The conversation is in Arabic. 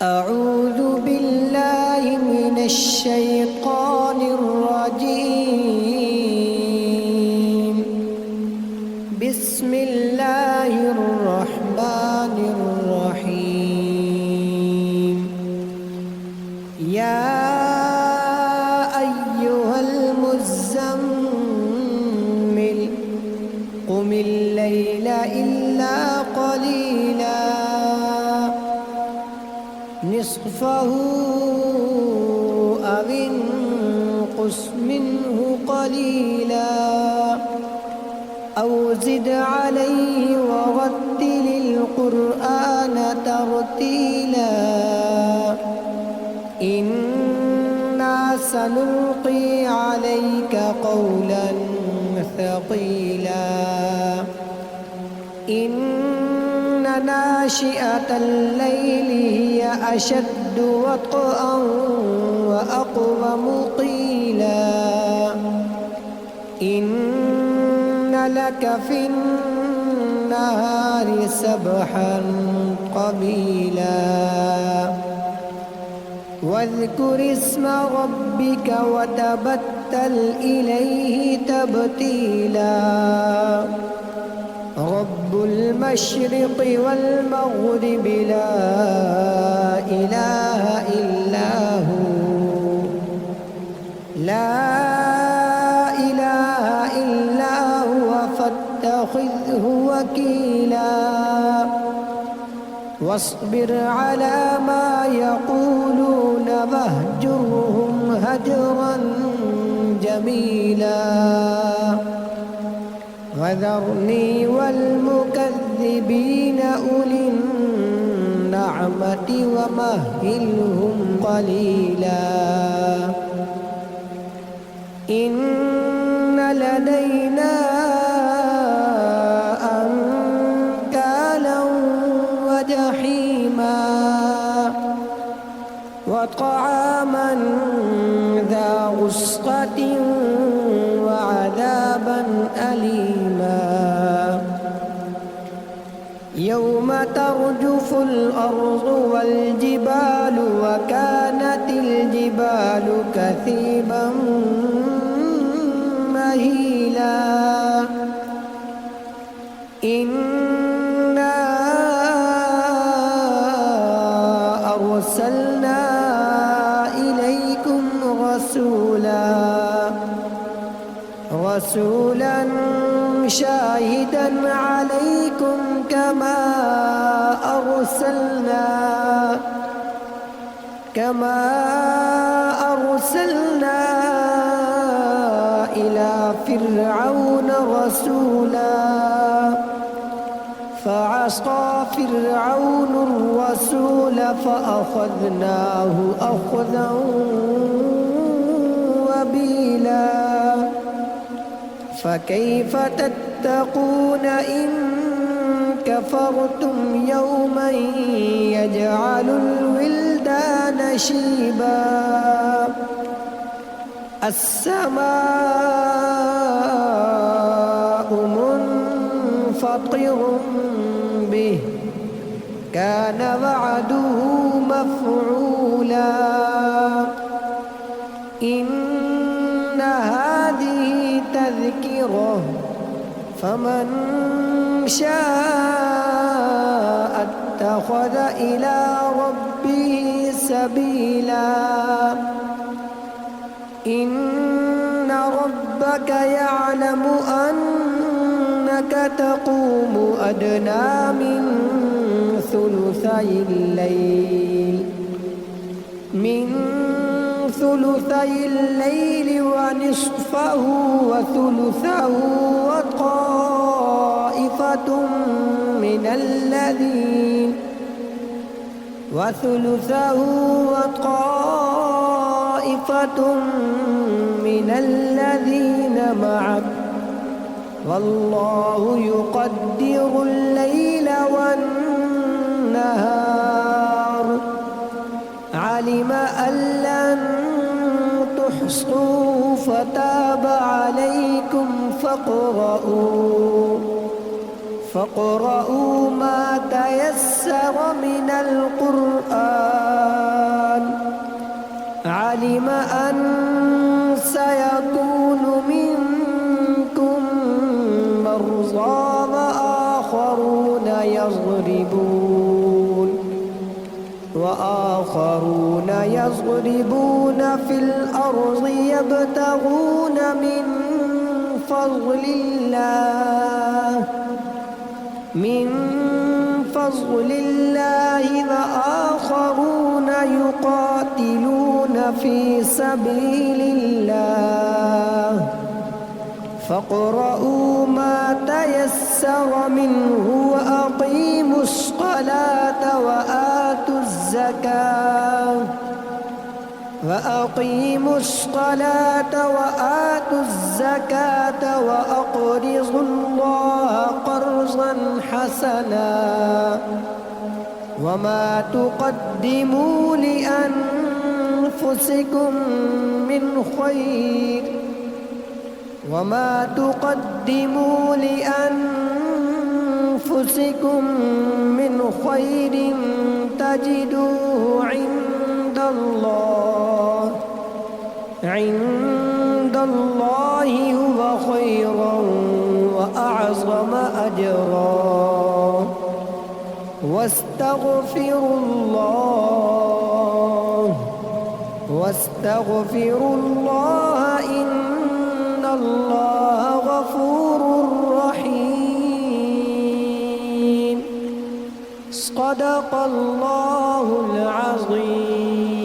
أعوذ بالله من الشيطان الرجيم. بسم الله الرحمن الرحيم. يا أيها المزمل قم الليل إلا قليلا نصفه أو انقص منه قليلا أو زد عليه ورتل القرآن ترتيلا إنا سنلقي عليك قولا ثقيلا إن ناشئة الليل هي أشد وطئا وأقوم قيلا إن لك في النهار سبحا قبيلا واذكر اسم ربك وتبتل إليه تبتيلا رب المشرق والمغرب لا إله إلا هو لا إله إلا هو فاتخذه وكيلا واصبر على ما يقولون واهجرهم هجرا جميلا وذرني والمكذبين أولي النعمة ومهلهم قليلا إن لدينا أنكالا وجحيما وطعاما ذا غصة وعذابا أليما يوم ترجف الأرض والجبال وكانت الجبال كثيبا مهيلا إنا أرسلنا إليكم رسولا شاهدا عليكم كما أرسلنا إلى فرعون رسولا فعصى فرعون الرسول فأخذناه أخذا وبيلا فكيف تتقون إن كفرتم يوما يجعل الولدان شيبا السماء منفطر به كان وعده مفعولا إن هذه تذكرة فمن شاء اتخذ إلى ربه سبيلا إن ربك يعلم أنك تقوم أدنى من ثلثي الليل ونصفه وثلثه وطائفة من الذين معك والله يقدر الليل والنهار علم أن لن تحصوا فتاب عليكم فاقرؤوا ما تيسر من القرآن علم أن سيكون منكم مرضى وآخرون يضربون في الأرض يبتغون من فضل الله وآخرون يقاتلون في سبيل الله فاقرؤوا ما تيسر منه وأقيموا الصلاة وآتوا الزكاة وأقرضوا الله قرضا حسنا وما تقدموا لأنفسكم من خير تجدوه عند الله هو خيرا وأعظم أجرا واستغفروا الله إن الله غفور رحيم. صدق الله العظيم.